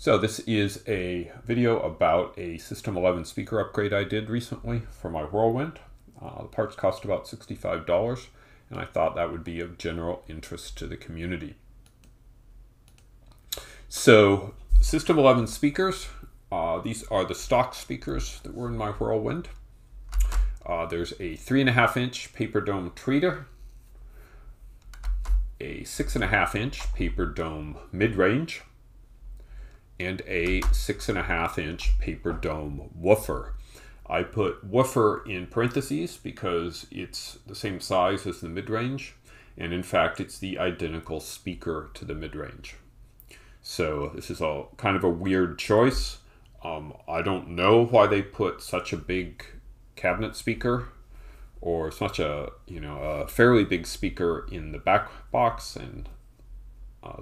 So this is a video about a System 11 speaker upgrade I did recently for my Whirlwind. The parts cost about $65, and I thought that would be of general interest to the community. So System 11 speakers, these are the stock speakers that were in my Whirlwind. There's a 3.5-inch paper dome tweeter, a 6.5-inch paper dome mid-range, and a 6.5-inch paper dome woofer. I put woofer in parentheses because it's the same size as the mid-range, and in fact it's the identical speaker to the mid-range. So this is a kind of a weird choice. I don't know why they put such a big cabinet speaker or such a fairly big speaker in the back box and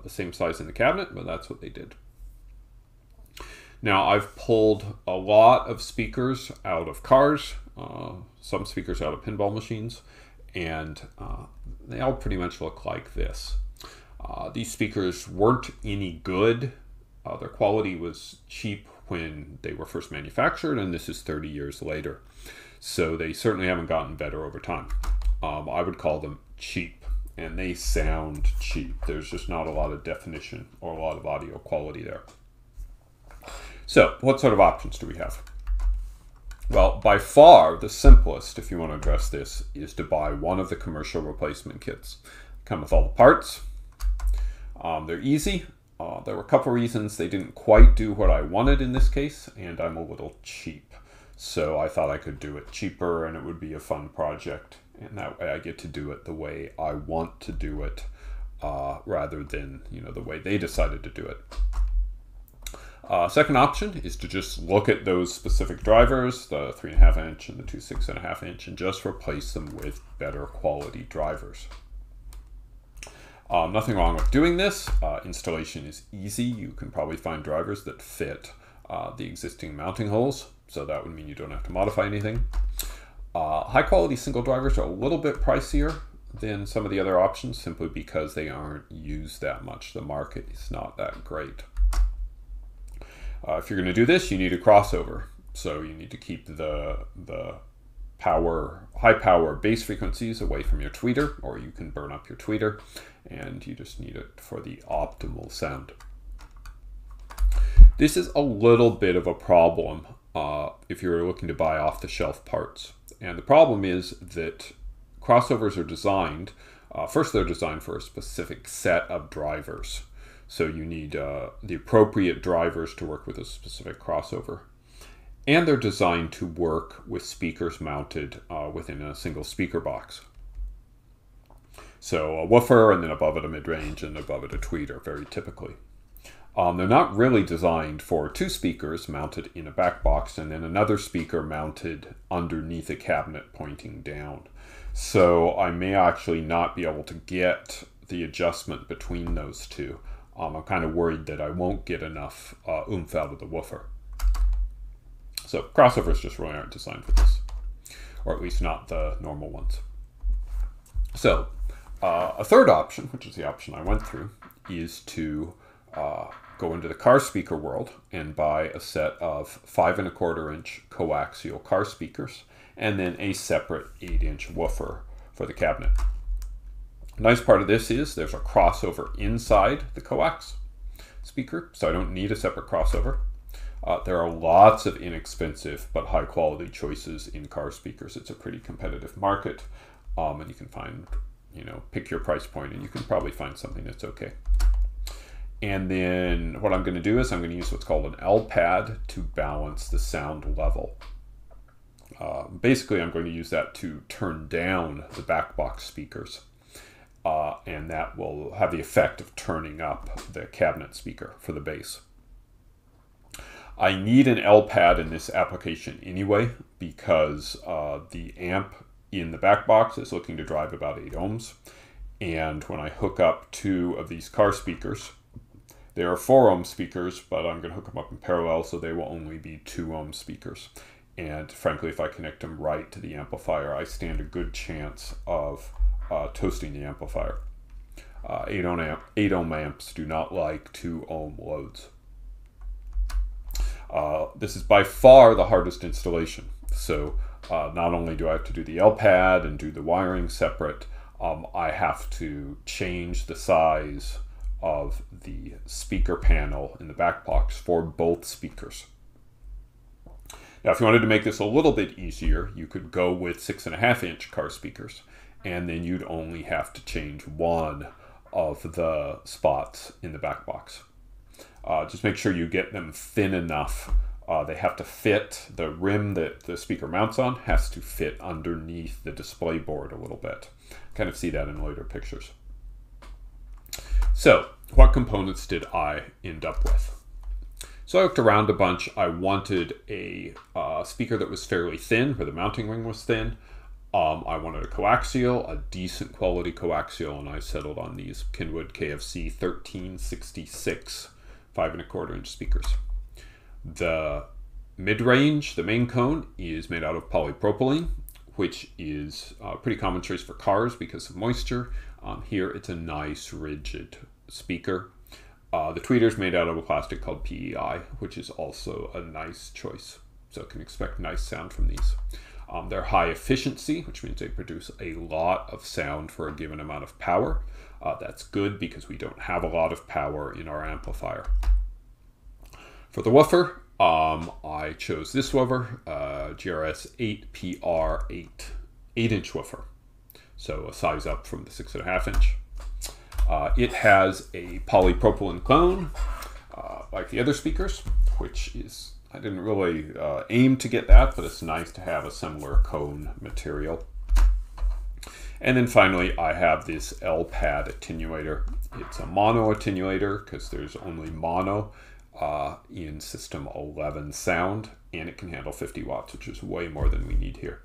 the same size in the cabinet, but that's what they did. Now I've pulled a lot of speakers out of cars, some speakers out of pinball machines, and they all pretty much look like this. These speakers weren't any good. Their quality was cheap when they were first manufactured, and this is 30 years later. So they certainly haven't gotten better over time. I would call them cheap, and they sound cheap. There's just not a lot of definition or a lot of audio quality there. So what sort of options do we have? Well, by far the simplest, if you want to address this, is to buy one of the commercial replacement kits. They come with all the parts. They're easy. There were a couple reasons they didn't quite do what I wanted in this case, and I'm a little cheap. So I thought I could do it cheaper and it would be a fun project. And that way I get to do it the way I want to do it, rather than the way they decided to do it. Second option is to just look at those specific drivers, the 3.5-inch and the two 6.5-inch, and just replace them with better quality drivers. Nothing wrong with doing this. Installation is easy. You can probably find drivers that fit the existing mounting holes, so that would mean you don't have to modify anything. High quality single drivers are a little bit pricier than some of the other options, simply because they aren't used that much. The market is not that great. If you're going to do this, you need a crossover. So you need to keep the high power bass frequencies away from your tweeter, or you can burn up your tweeter, and you just need it for the optimal sound. This is a little bit of a problem if you're looking to buy off-the-shelf parts. And the problem is that crossovers are designed, first they're designed for a specific set of drivers. So you need the appropriate drivers to work with a specific crossover. And they're designed to work with speakers mounted within a single speaker box. So a woofer, and then above it a mid-range, and above it a tweeter, very typically. They're not really designed for two speakers mounted in a back box and then another speaker mounted underneath a cabinet pointing down. So I may actually not be able to get the adjustment between those two. I'm kind of worried that I won't get enough oomph out of the woofer. So crossovers just really aren't designed for this, or at least not the normal ones. So a third option, which is the option I went through, is to go into the car speaker world and buy a set of 5.25-inch coaxial car speakers, and then a separate 8-inch woofer for the cabinet. Nice part of this is there's a crossover inside the coax speaker, so I don't need a separate crossover. There are lots of inexpensive but high quality choices in car speakers. It's a pretty competitive market, and you can find, pick your price point and you can probably find something that's okay. And then what I'm going to do is I'm going to use what's called an L pad to balance the sound level. Basically I'm going to use that to turn down the back box speakers. And that will have the effect of turning up the cabinet speaker for the bass. I need an L pad in this application anyway, because the amp in the back box is looking to drive about 8 ohms. And when I hook up two of these car speakers, they are 4 ohm speakers, but I'm going to hook them up in parallel, so they will only be 2 ohm speakers. And frankly, if I connect them right to the amplifier, I stand a good chance of toasting the amplifier. 8 ohm amps do not like 2 ohm loads. This is by far the hardest installation. So not only do I have to do the L pad and do the wiring separate, I have to change the size of the speaker panel in the back box for both speakers. Now, if you wanted to make this a little bit easier, you could go with 6.5-inch car speakers, and then you'd only have to change one of the spots in the back box. Just make sure you get them thin enough. They have to fit, the rim that the speaker mounts on has to fit underneath the display board a little bit. Kind of see that in later pictures. So, what components did I end up with? So I looked around a bunch. I wanted a speaker that was fairly thin, where the mounting ring was thin. I wanted a coaxial, a decent quality coaxial, and I settled on these Kenwood KFC 1366 5.25-inch speakers. The mid-range, the main cone, is made out of polypropylene, which is a pretty common choice for cars because of moisture. Here it's a nice rigid speaker. The tweeter is made out of a plastic called PEI, which is also a nice choice. So you can expect nice sound from these. They're high efficiency, which means they produce a lot of sound for a given amount of power. That's good because we don't have a lot of power in our amplifier. For the woofer, I chose this woofer, GRS 8PR8, 8-inch woofer. So a size up from the 6.5-inch. It has a polypropylene cone, like the other speakers, which is, I didn't really aim to get that, but it's nice to have a similar cone material. And then finally, I have this L pad attenuator. It's a mono attenuator because there's only mono in system 11 sound, and it can handle 50 watts, which is way more than we need here.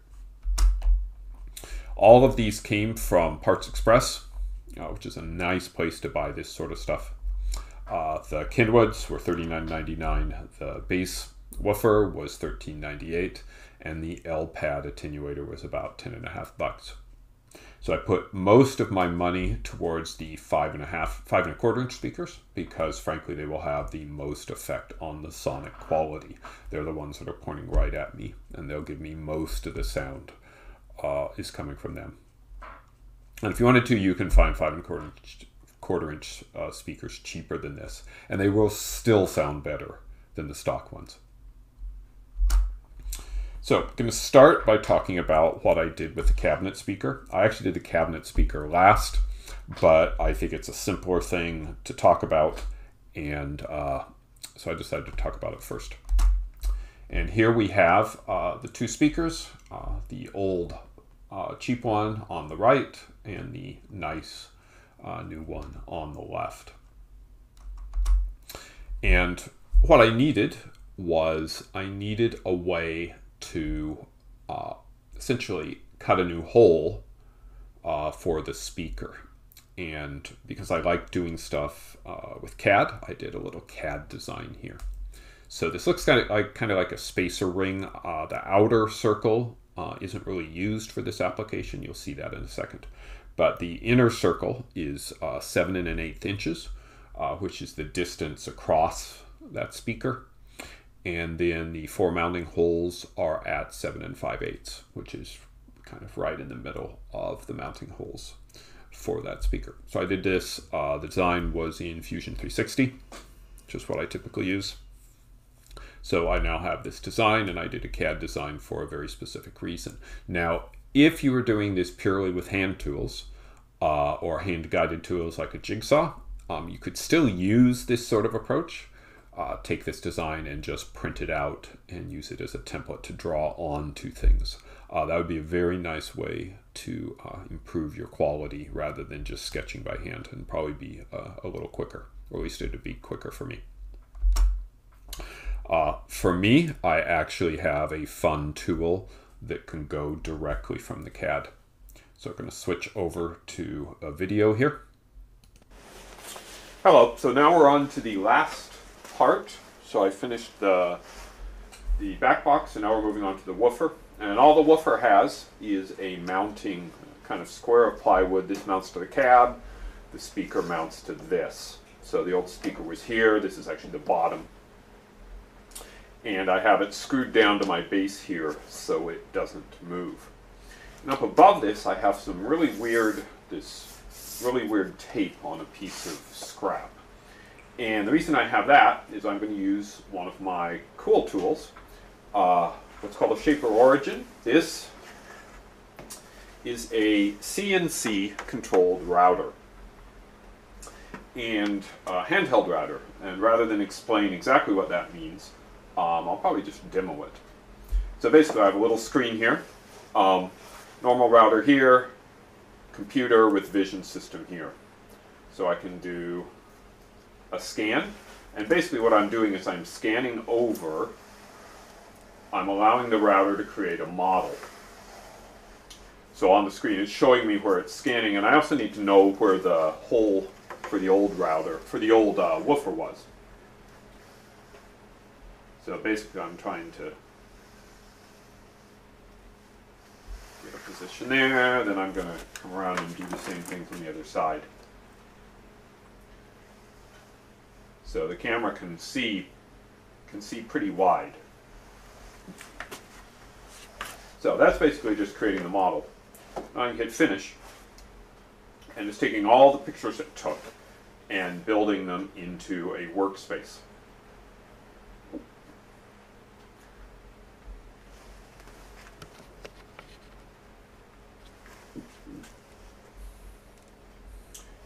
All of these came from Parts Express, which is a nice place to buy this sort of stuff. The Kenwoods were $39.99. The base woofer was $13.98, and the L pad attenuator was about $10.50. So I put most of my money towards the 5.25-inch speakers because, frankly, they will have the most effect on the sonic quality. They're the ones that are pointing right at me, and they'll give me most of the sound is coming from them. And if you wanted to, you can find 5.25-inch speakers cheaper than this, and they will still sound better than the stock ones. So I'm going to start by talking about what I did with the cabinet speaker. I actually did the cabinet speaker last, but I think it's a simpler thing to talk about, and so I decided to talk about it first. And here we have the two speakers, the old cheap one on the right and the nice new one on the left. And what I needed was a way to essentially cut a new hole for the speaker. And because I like doing stuff with CAD, I did a little CAD design here. So this looks kind of like a spacer ring. The outer circle isn't really used for this application. You'll see that in a second. But the inner circle is 7 1/8 inches, which is the distance across that speaker. And then the 4 mounting holes are at 7 5/8, which is kind of right in the middle of the mounting holes for that speaker. So I did this. The design was in Fusion 360, which is what I typically use. So I now have this design, and I did a CAD design for a very specific reason. Now, if you were doing this purely with hand tools or hand-guided tools like a jigsaw, you could still use this sort of approach. Take this design and just print it out and use it as a template to draw onto things. That would be a very nice way to improve your quality rather than just sketching by hand, and probably be a little quicker, or at least it would be quicker for me. For me, I actually have a fun tool that can go directly from the CAD. So I'm going to switch over to a video here. Hello, so now we're on to the last part. So I finished the back box, and now we're moving on to the woofer. And all the woofer has is a mounting kind of square of plywood. This mounts to the cab. The speaker mounts to this. So the old speaker was here. This is actually the bottom. and I have it screwed down to my base here so it doesn't move. And up above this, I have some really weird tape on a piece of scrap. And the reason I have that is I'm going to use one of my cool tools, what's called a shaper origin. This is a CNC controlled router and a handheld router. And rather than explain exactly what that means, I'll probably just demo it. So basically I have a little screen here, normal router here, computer with vision system here. So I can do a scan, and basically what I'm doing is I'm scanning over, I'm allowing the router to create a model. So on the screen it's showing me where it's scanning, and I also need to know where the hole for the old router, for the old woofer was. So basically I'm trying to get a position there, then I'm going to come around and do the same thing from the other side. So the camera can see pretty wide. So that's basically just creating the model. Now I can hit finish, and it's taking all the pictures it took and building them into a workspace.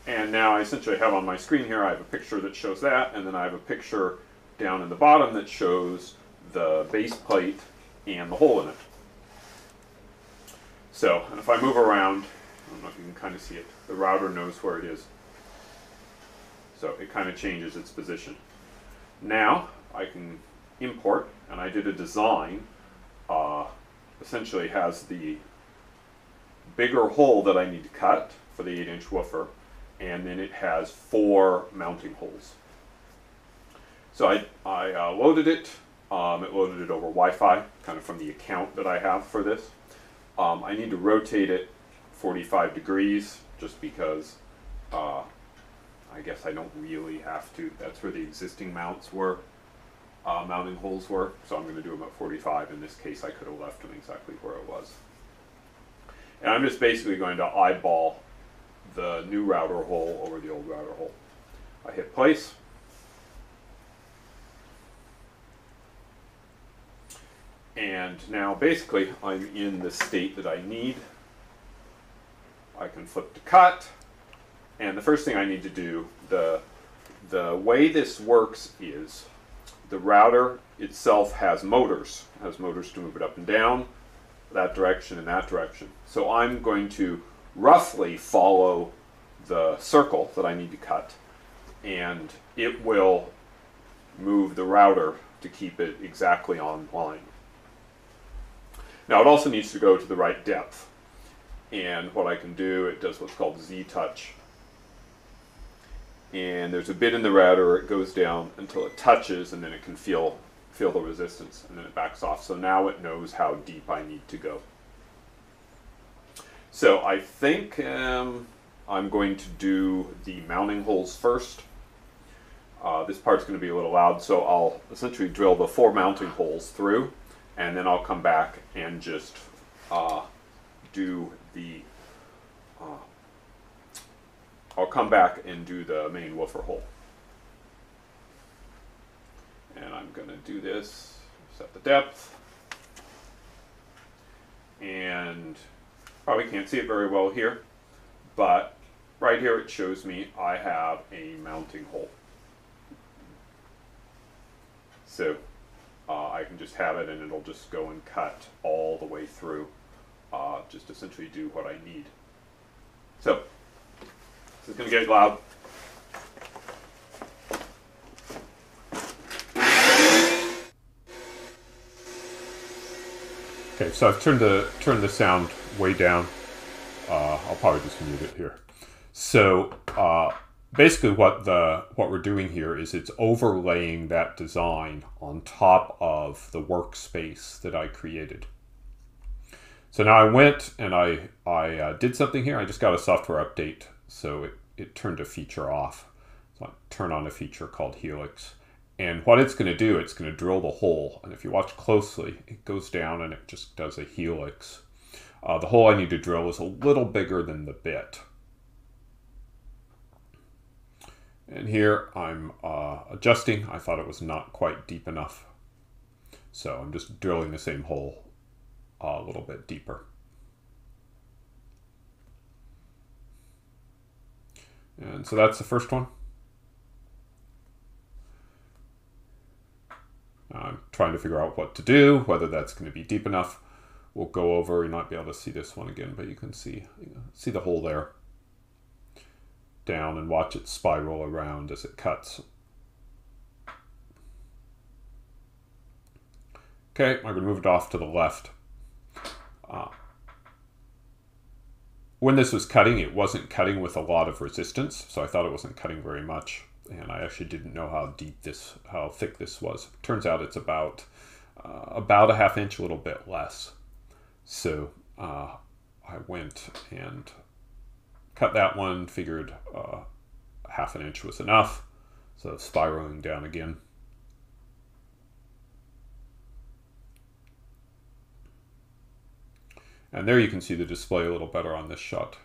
And now I essentially have on my screen here, I have a picture that shows that, and then I have a picture down in the bottom that shows the base plate and the hole in it. So, and if I move around, I don't know if you can kind of see it, the router knows where it is. So it kind of changes its position. Now I can import, and I did a design, essentially has the bigger hole that I need to cut for the 8-inch woofer, and then it has 4 mounting holes. So I loaded it. It loaded it over Wi-Fi, kind of from the account that I have for this. I need to rotate it 45 degrees just because I guess I don't really have to. That's where the existing mounts were, mounting holes were. So I'm going to do them at 45. In this case, I could have left them exactly where it was. And I'm just basically going to eyeball the new router hole over the old router hole. I hit place. And now basically I'm in the state that I need. I can flip to cut. And the first thing I need to do, the way this works is the router itself has motors. It has motors to move it up and down, that direction and that direction. So I'm going to roughly follow the circle that I need to cut, and it will move the router to keep it exactly on line. Now it also needs to go to the right depth, and what I can do, it does what's called Z-touch, and there's a bit in the router, it goes down until it touches, and then it can feel the resistance, and then it backs off. So now it knows how deep I need to go. So I think I'm going to do the mounting holes first. This part's going to be a little loud, so I'll essentially drill the 4 mounting holes through, and then I'll come back and just do the main woofer hole. And I'm going to do this, set the depth, and probably can't see it very well here, but right here it shows me I have a mounting hole. So I can just have it, and it'll just go and cut all the way through, just essentially do what I need. So this is going to get loud. Okay, so I've turned the sound way down. I'll probably just mute it here. So basically what we're doing here is it's overlaying that design on top of the workspace that I created. So now I went and I did something here. I just got a software update, so it turned a feature off. So I turn on a feature called Helix, And what it's going to do, it's going to drill the hole. And if you watch closely, it goes down and it just does a helix. The hole I need to drill is a little bigger than the bit. And here I'm adjusting. I thought it was not quite deep enough. So I'm just drilling the same hole a little bit deeper. And so that's the first one. I'm trying to figure out what to do, whether that's going to be deep enough. We'll go over, you might be able to see this one again, but you can see the hole there down and watch it spiral around as it cuts. Okay, I'm going to move it off to the left. When this was cutting, it wasn't cutting with a lot of resistance, so I thought it wasn't cutting very much. And I actually didn't know how thick this was. Turns out it's about a ½ inch, a little bit less. So I went and cut that one, figured ½ inch was enough. So spiraling down again. And there you can see the display a little better on this shot.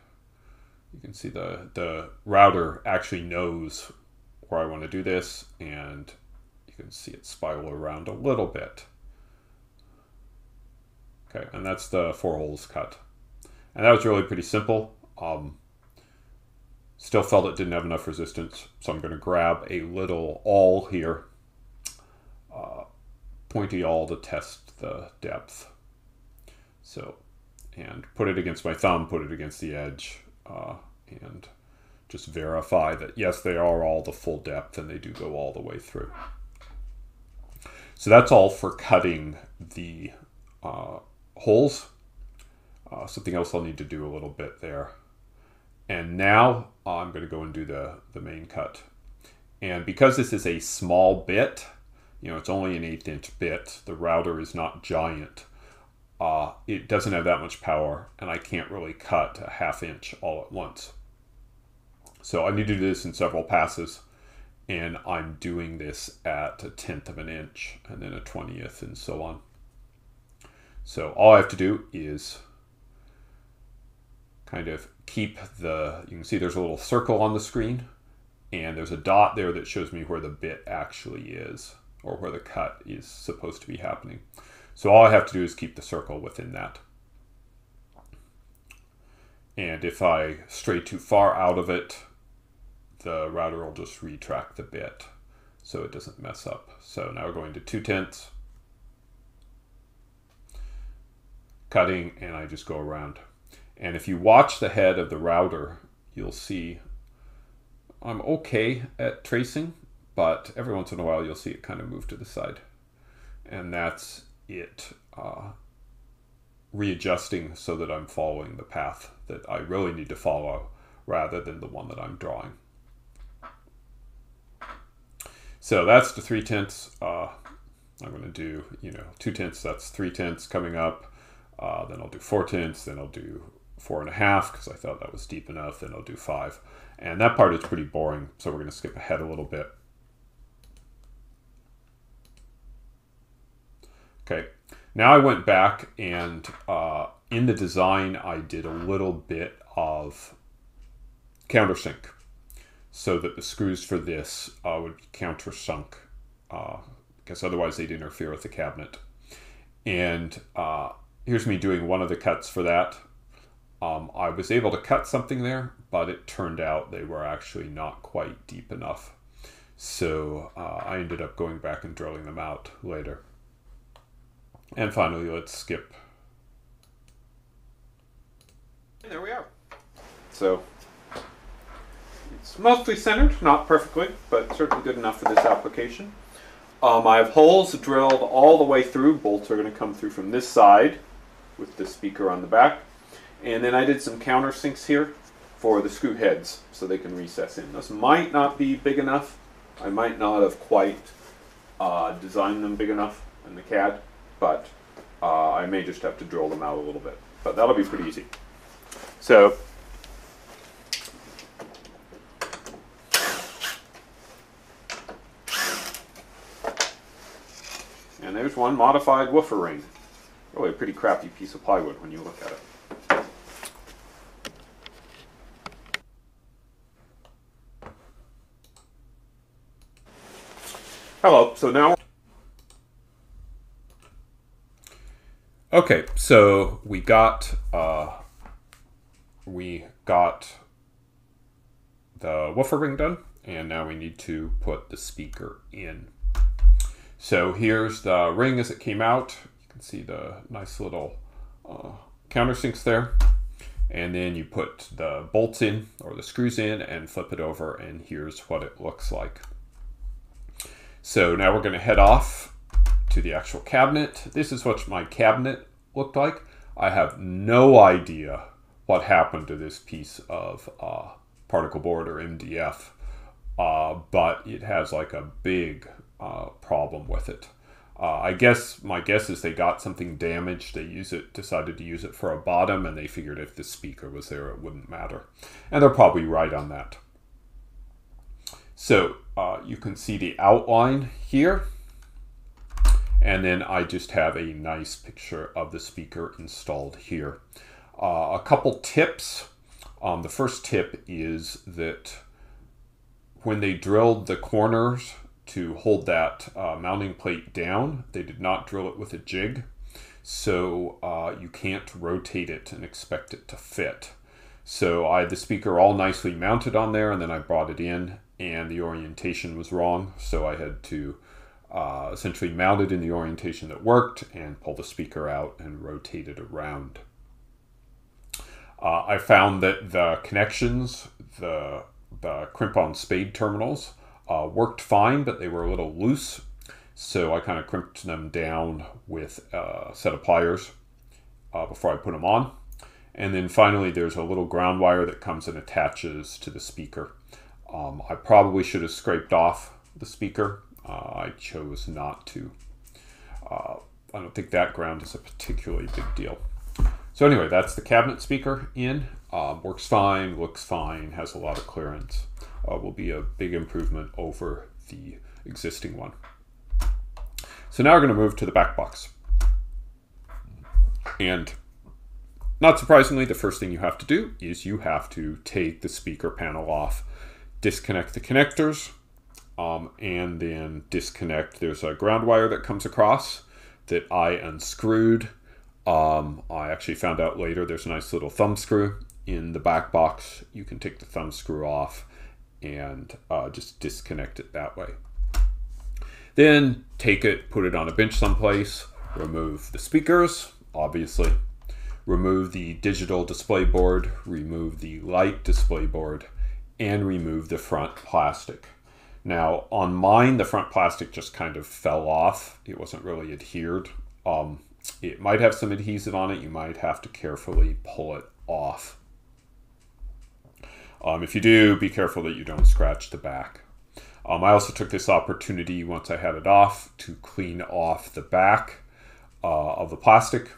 You can see the router actually knows where I want to do this, and you can see it spiral around a little bit. Okay, and that's the 4 holes cut. And that was really pretty simple. Still felt it didn't have enough resistance, so I'm going to grab a little awl here, pointy awl to test the depth. So, and put it against my thumb, put it against the edge, and just verify that yes, they are all the full depth and they do go all the way through. So that's all for cutting the holes. Something else I'll need to do a little bit there. And now I'm going to go and do the main cut. And because this is a small bit, you know, it's only an 1/8 inch bit, the router is not giant. It doesn't have that much power, and I can't really cut a ½ inch all at once. So I need to do this in several passes, and I'm doing this at 1/10 of an inch, and then 1/20, and so on. So all I have to do is kind of keep you can see there's a little circle on the screen, and there's a dot there that shows me where the bit actually is, or where the cut is supposed to be happening. So all I have to do is keep the circle within that. And if I stray too far out of it, the router will just retract the bit so it doesn't mess up. So now we're going to 2/10, cutting, and I just go around. And if you watch the head of the router, you'll see I'm okay at tracing, but every once in a while you'll see it kind of move to the side. And that's it readjusting so that I'm following the path that I really need to follow rather than the one that I'm drawing. So that's the 3/10. I'm going to do, 2/10, that's 3/10 coming up. Then I'll do 4/10, then I'll do 4.5 because I thought that was deep enough, then I'll do 5. And that part is pretty boring, so we're going to skip ahead a little bit. Okay, now I went back and in the design I did a little bit of countersink so that the screws for this would be countersunk because otherwise they'd interfere with the cabinet. And here's me doing one of the cuts for that. I was able to cut something there, but it turned out they were actually not quite deep enough. So I ended up going back and drilling them out later. And finally, let's skip. And there we are. So it's mostly centered, not perfectly, but certainly good enough for this application. I have holes drilled all the way through. Bolts are going to come through from this side with the speaker on the back. And then I did some countersinks here for the screw heads so they can recess in. Those might not be big enough. I might not have quite designed them big enough in the CAD, but I may just have to drill them out a little bit. But that'll be pretty easy. So And there's one modified woofer ring. Really a pretty crappy piece of plywood when you look at it. Hello, so now... Okay, so we got the woofer ring done, and now we need to put the speaker in. So here's the ring as it came out. You can see the nice little countersinks there. And then you put the bolts in, or the screws in, and flip it over, and here's what it looks like. So now we're going to head off to the actual cabinet. This is what my cabinet looked like. I have no idea what happened to this piece of particle board or MDF, but it has like a big problem with it. My guess is they got something damaged. They decided to use it for a bottom, and they figured if the speaker was there, it wouldn't matter. And they're probably right on that. So you can see the outline here. And then I just have a nice picture of the speaker installed here. A couple tips. The first tip is that when they drilled the corners to hold that mounting plate down, they did not drill it with a jig. So you can't rotate it and expect it to fit. So I had the speaker all nicely mounted on there, and then I brought it in, and the orientation was wrong. So I had to essentially mount it in the orientation that worked and pull the speaker out and rotate it around. I found that the connections, the crimp-on spade terminals, worked fine, but they were a little loose. So I kind of crimped them down with a set of pliers before I put them on. And then finally, there's a little ground wire that comes and attaches to the speaker. I probably should have scraped off the speaker. I chose not to. I don't think that ground is a particularly big deal. So anyway, that's the cabinet speaker in. Works fine, looks fine, has a lot of clearance. Will be a big improvement over the existing one. So now we're going to move to the back box. And not surprisingly, the first thing you have to do is you have to take the speaker panel off, disconnect the connectors, and then disconnect. There's a ground wire that comes across that I unscrewed. I actually found out later there's a nice little thumb screw in the back box. You can take the thumb screw off and just disconnect it that way. Then take it, put it on a bench someplace, remove the speakers, obviously, remove the digital display board, remove the light display board, and remove the front plastic. Now on mine, the front plastic just kind of fell off. It wasn't really adhered. It might have some adhesive on it. You might have to carefully pull it off. If you do, be careful that you don't scratch the back. I also took this opportunity once I had it off to clean off the back of the plastic.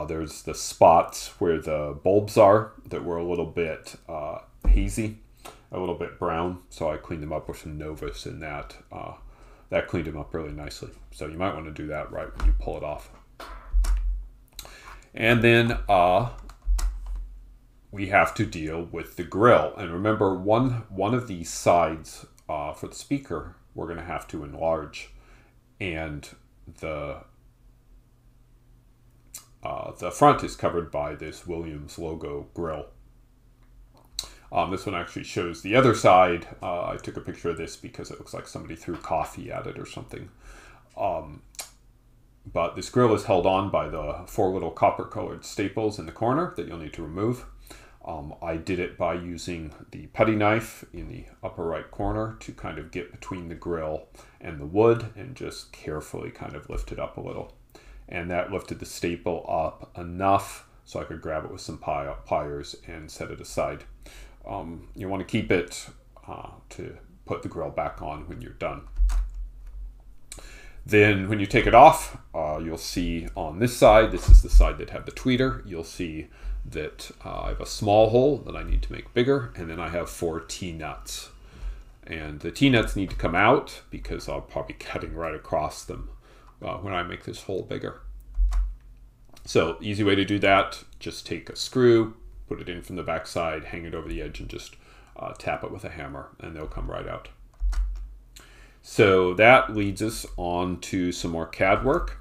There's the spots where the bulbs are that were a little bit hazy, a little bit brown. So I cleaned them up with some Novus, and that cleaned them up really nicely. So you might want to do that right when you pull it off. And then we have to deal with the grill. And remember, one of these sides for the speaker, we're going to have to enlarge. And the front is covered by this Williams logo grill. This one actually shows the other side. I took a picture of this because it looks like somebody threw coffee at it or something. But this grill is held on by the 4 little copper-colored staples in the corner that you'll need to remove. I did it by using the putty knife in the upper right corner to kind of get between the grill and the wood and just carefully kind of lift it up a little. And that lifted the staple up enough so I could grab it with some pliers and set it aside. You want to keep it to put the grill back on when you're done. Then when you take it off, you'll see on this side, this is the side that had the tweeter, you'll see that I have a small hole that I need to make bigger, and then I have 4 T-nuts. And the T-nuts need to come out because I'll probably be cutting right across them when I make this hole bigger. So easy way to do that, just take a screw, put it in from the back side, hang it over the edge, and just tap it with a hammer, and they'll come right out. So that leads us on to some more CAD work.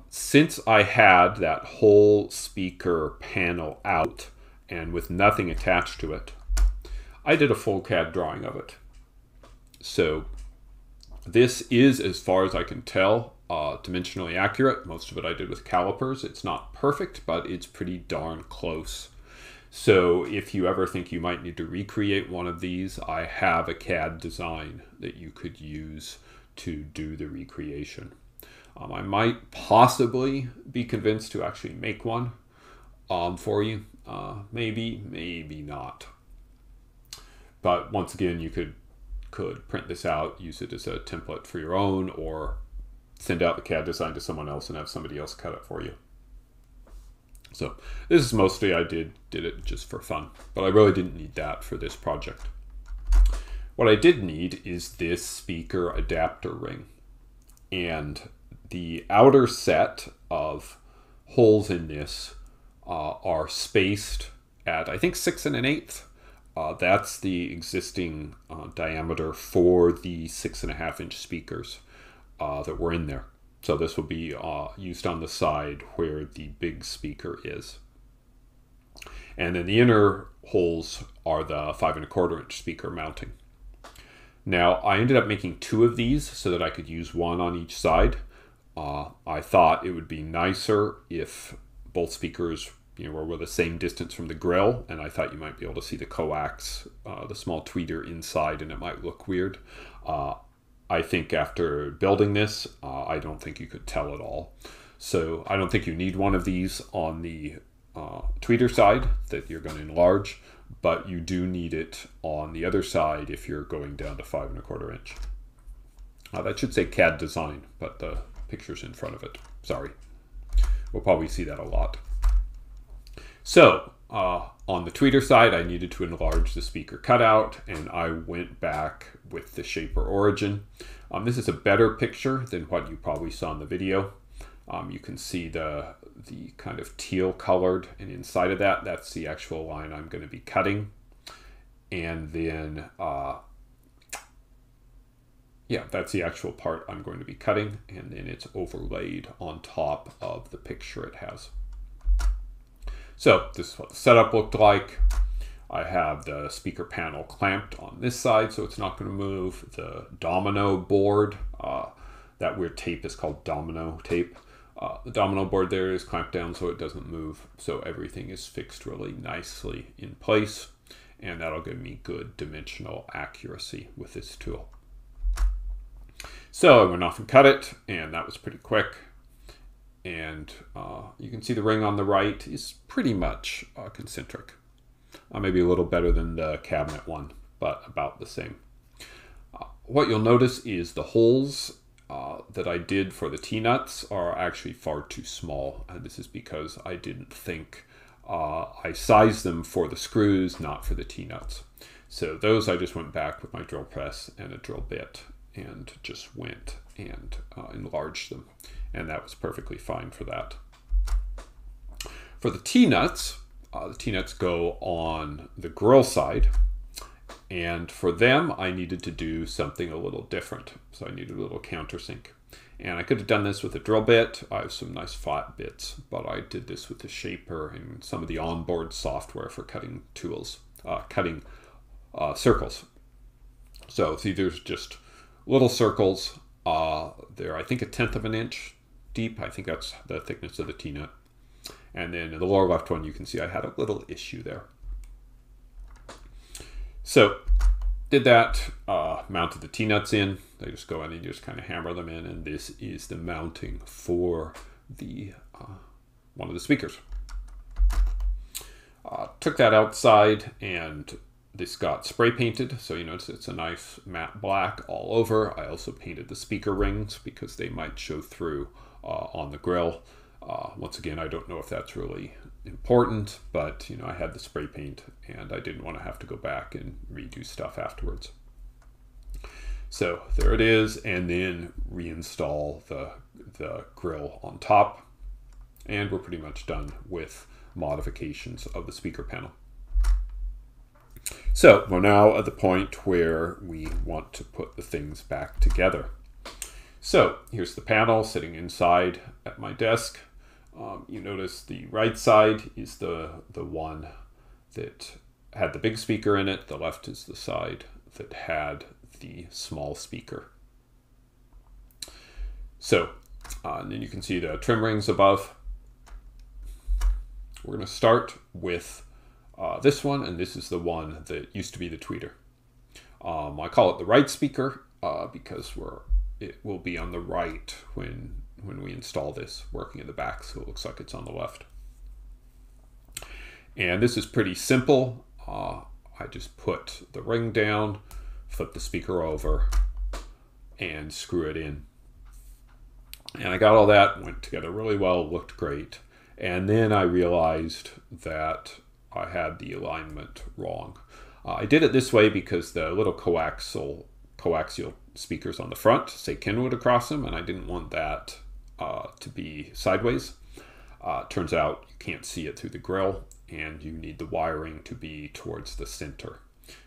Since I had that whole speaker panel out and with nothing attached to it, I did a full CAD drawing of it. So this is, as far as I can tell, dimensionally accurate. Most of it I did with calipers. It's not perfect, but it's pretty darn close. So if you ever think you might need to recreate one of these, I have a CAD design that you could use to do the recreation. I might possibly be convinced to actually make one for you. Maybe, maybe not. But once again, you could print this out, use it as a template for your own, or send out the CAD design to someone else and have somebody else cut it for you. So this is mostly I did it just for fun, but I really didn't need that for this project. What I did need is this speaker adapter ring, and the outer set of holes in this are spaced at, I think, 6 1/8. That's the existing diameter for the 6.5-inch speakers that were in there. So this will be used on the side where the big speaker is. And then the inner holes are the 5 1/4-inch speaker mounting. Now I ended up making 2 of these so that I could use one on each side. I thought it would be nicer if both speakers were the same distance from the grill, and I thought you might be able to see the coax, the small tweeter inside, and it might look weird. I think after building this, I don't think you could tell at all. So I don't think you need one of these on the tweeter side that you're going to enlarge, but you do need it on the other side if you're going down to 5 1/4-inch. That should say CAD design, but the picture's in front of it. Sorry. We'll probably see that a lot. So on the tweeter side, I needed to enlarge the speaker cutout, and I went back with the shaper origin. This is a better picture than what you probably saw in the video. You can see the kind of teal colored, and inside of that, that's the actual line I'm going to be cutting. And then, yeah, that's the actual part I'm going to be cutting, and then it's overlaid on top of the picture it has. So this is what the setup looked like. I have the speaker panel clamped on this side so it's not going to move. The domino board, that weird tape is called domino tape. The domino board there is clamped down so it doesn't move. So everything is fixed really nicely in place, and that'll give me good dimensional accuracy with this tool. So I went off and cut it, and that was pretty quick. And you can see the ring on the right is pretty much concentric. Maybe a little better than the cabinet one, but about the same. What you'll notice is the holes that I did for the T-nuts are actually far too small. And this is because I didn't think I sized them for the screws, not for the T-nuts. So those I just went back with my drill press and a drill bit and just went and enlarged them. And that was perfectly fine for that. For the T-nuts go on the grill side. And for them, I needed to do something a little different. So I needed a little countersink. And I could have done this with a drill bit. I have some nice flat bits, but I did this with the shaper and some of the onboard software for cutting tools, cutting circles. So see, there's just little circles. They're, I think, 1/10 of an inch deep. I think that's the thickness of the T-nut. And then in the lower left one, you can see I had a little issue there. So did that, mounted the T-nuts in. They just go in and you just kind of hammer them in, and this is the mounting for the one of the speakers. Took that outside, and this got spray painted, so you notice it's a nice matte black all over. I also painted the speaker rings because they might show through on the grill. Once again, I don't know if that's really important, but I had the spray paint and I didn't want to have to go back and redo stuff afterwards. So there it is, and then reinstall the the grill on top. And we're pretty much done with modifications of the speaker panel. So we're now at the point where we want to put the things back together. So here's the panel sitting inside at my desk. You notice the right side is the one that had the big speaker in it. The left is the side that had the small speaker. So, and then you can see the trim rings above. We're going to start with this one, and this is the one that used to be the tweeter. I call it the right speaker because it will be on the right when we install this, working in the back, so it looks like it's on the left. And this is pretty simple. I just put the ring down, flip the speaker over, and screw it in. And I got all that, went together really well, looked great. And then I realized that I had the alignment wrong. I did it this way because the little coaxial speakers on the front say Kenwood across them, and I didn't want that to be sideways. Turns out you can't see it through the grill, and you need the wiring to be towards the center.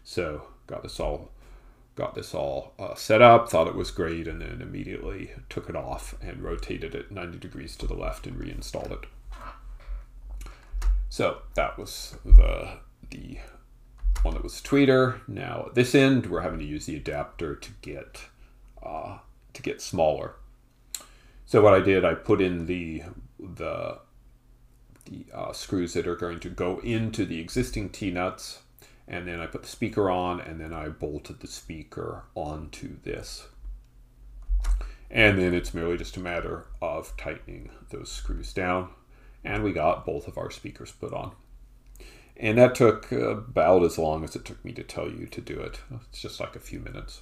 So got this all set up, thought it was great, and then immediately took it off and rotated it 90 degrees to the left and reinstalled it. So that was the one that was tweeter. Now at this end, we're having to use the adapter to get smaller. So what I did, I put in the screws that are going to go into the existing T-nuts, and then I put the speaker on, and then I bolted the speaker onto this. And then it's merely just a matter of tightening those screws down, and we got both of our speakers put on. And that took about as long as it took me to tell you to do it. It's just like a few minutes.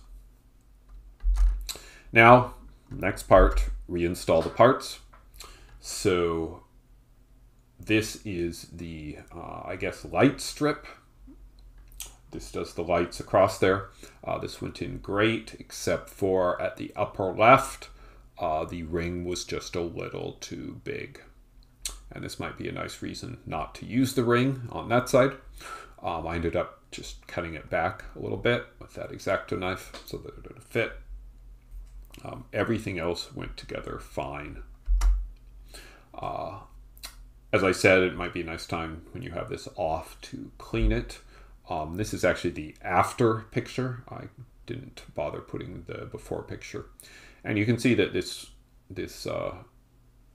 Now, next part, reinstall the parts. So this is the, I guess, light strip. This does the lights across there. This went in great, except for at the upper left, the ring was just a little too big. And this might be a nice reason not to use the ring on that side. I ended up just cutting it back a little bit with that X-Acto knife so that it would fit. Everything else went together fine. As I said, it might be a nice time when you have this off to clean it. This is actually the after picture. I didn't bother putting the before picture. And you can see that this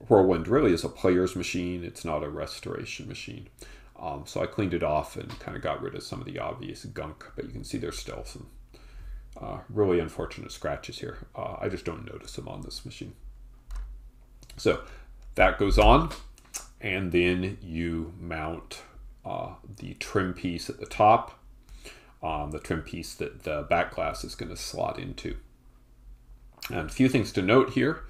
Whirlwind really is a player's machine. It's not a restoration machine. So I cleaned it off and kind of got rid of some of the obvious gunk, but you can see there's still some really unfortunate scratches here. I just don't notice them on this machine. So that goes on, and then you mount the trim piece at the top, the trim piece that the back glass is going to slot into. And a few things to note here.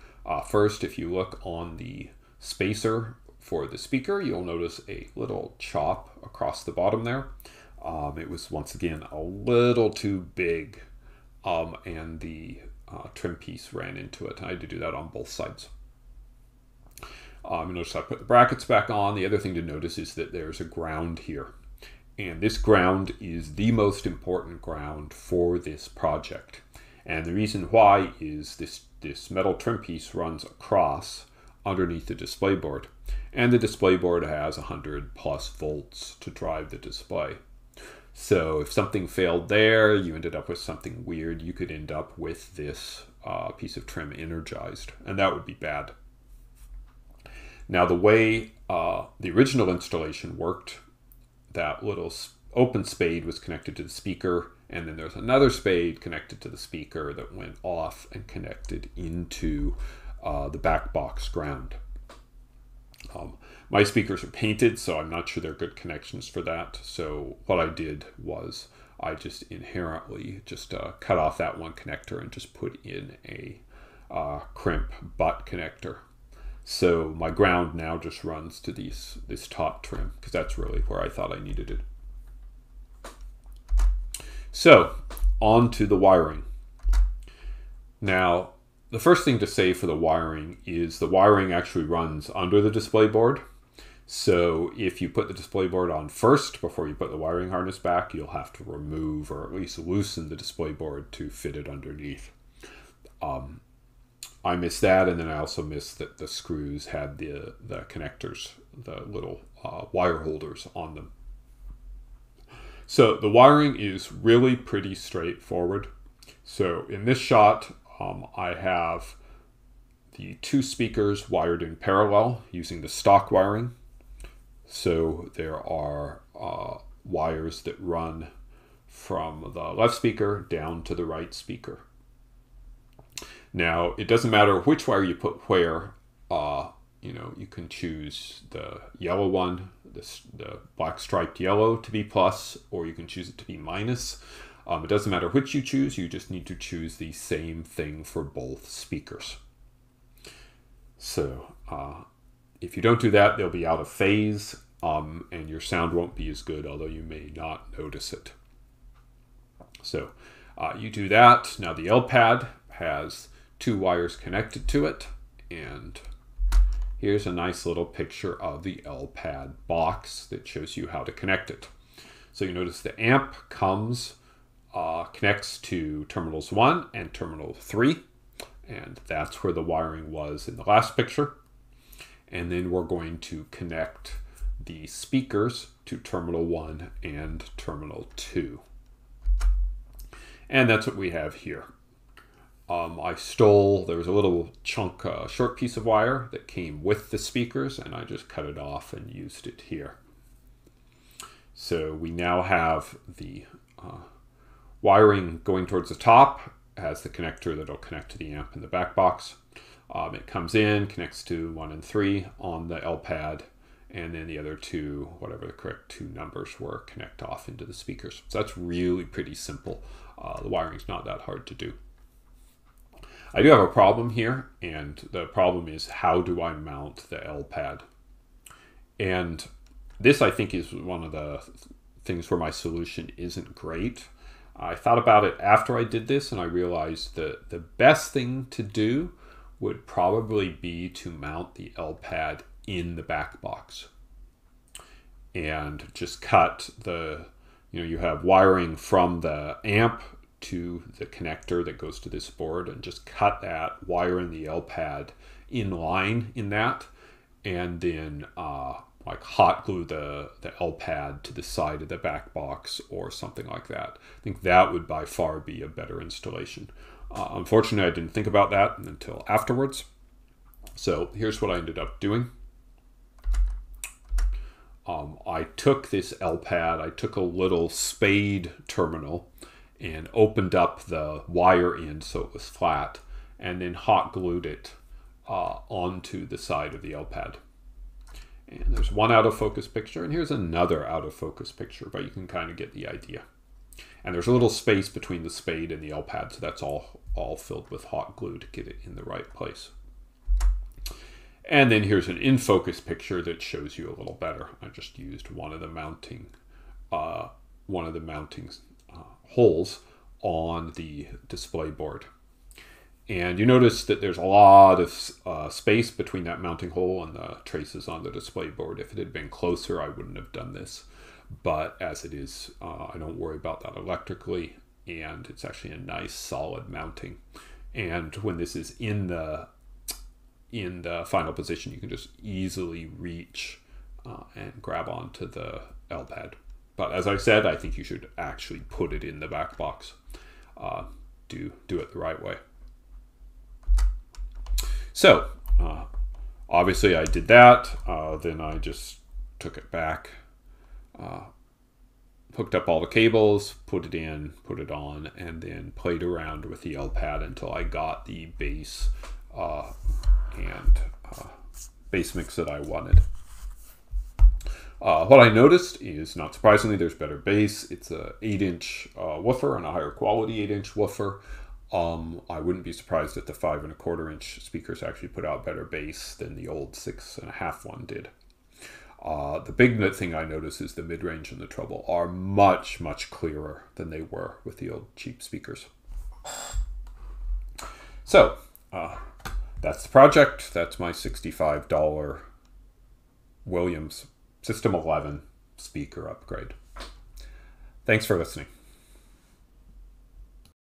First, if you look on the spacer for the speaker, you'll notice a little chop across the bottom there. It was once again a little too big, and the trim piece ran into it. I had to do that on both sides. Notice I put the brackets back on. The other thing to notice is that there's a ground here. And this ground is the most important ground for this project. And the reason why is this metal trim piece runs across underneath the display board. And the display board has 100+ volts to drive the display. So if something failed there, you ended up with something weird, you could end up with this piece of trim energized, and that would be bad. Now the way the original installation worked, that little open spade was connected to the speaker, and then there's another spade connected to the speaker that went off and connected into the back box ground. My speakers are painted, so I'm not sure they're good connections for that. So what I did was I just inherently just cut off that one connector and just put in a crimp butt connector. So my ground now just runs to this top trim, because that's really where I thought I needed it. So on to the wiring. Now the first thing to say for the wiring is the wiring actually runs under the display board. So if you put the display board on first before you put the wiring harness back, you'll have to remove or at least loosen the display board to fit it underneath. I missed that, and then I also missed that the screws had the connectors, the little wire holders on them. So the wiring is really pretty straightforward. So in this shot, I have the two speakers wired in parallel using the stock wiring. So there are wires that run from the left speaker down to the right speaker. Now, it doesn't matter which wire you put where. You can choose the yellow one, the black striped yellow to be plus, or you can choose it to be minus. It doesn't matter which you choose, you just need to choose the same thing for both speakers. So if you don't do that, they'll be out of phase, and your sound won't be as good, although you may not notice it. So you do that. Now the L pad has two wires connected to it, and here's a nice little picture of the L pad box that shows you how to connect it. So you notice the amp comes, connects to terminals 1 and terminal 3, and that's where the wiring was in the last picture. And then we're going to connect the speakers to terminal 1 and terminal 2. And that's what we have here. There was a little chunk, short piece of wire that came with the speakers, and I just cut it off and used it here. So we now have the wiring going towards the top, has the connector that'll connect to the amp in the back box. It comes in, connects to 1 and 3 on the L pad, and then the other two, whatever the correct two numbers were, connect off into the speakers. So that's really pretty simple. The wiring's not that hard to do. I do have a problem here, and the problem is, how do I mount the L pad? And this, I think, is one of the things where my solution isn't great. I thought about it after I did this, and I realized that the best thing to do would probably be to mount the L pad in the back box and just cut the, you have wiring from the amp to the connector that goes to this board, and just cut that, wire in the L pad in line in that, and then like hot glue the L pad to the side of the back box or something like that. I think that would by far be a better installation. Unfortunately, I didn't think about that until afterwards. So here's what I ended up doing. I took this L pad, I took a little spade terminal and opened up the wire end so it was flat, and then hot glued it onto the side of the L pad. And there's one out of focus picture, and here's another out of focus picture, but you can kind of get the idea. And there's a little space between the spade and the L pad, so that's all filled with hot glue to get it in the right place. And then here's an in focus picture that shows you a little better. I just used one of the mounting holes on the display board. And you notice that there's a lot of space between that mounting hole and the traces on the display board. If it had been closer, I wouldn't have done this. But as it is, I don't worry about that electrically, and it's actually a nice solid mounting. And when this is in the final position, you can just easily reach and grab onto the L pad. But as I said, I think you should actually put it in the back box. Do it the right way. So obviously I did that. Then I just took it back, hooked up all the cables, put it in, put it on, and then played around with the L pad until I got the bass and bass mix that I wanted. What I noticed is, not surprisingly, there's better bass. It's a 8-inch woofer and a higher quality 8-inch woofer. I wouldn't be surprised if the 5 1/4-inch speakers actually put out better bass than the old 6 1/2 one did. The big thing I noticed is the mid-range and the treble are much, much clearer than they were with the old cheap speakers. So That's the project. That's my $65 Williams System 11 speaker upgrade. Thanks for listening.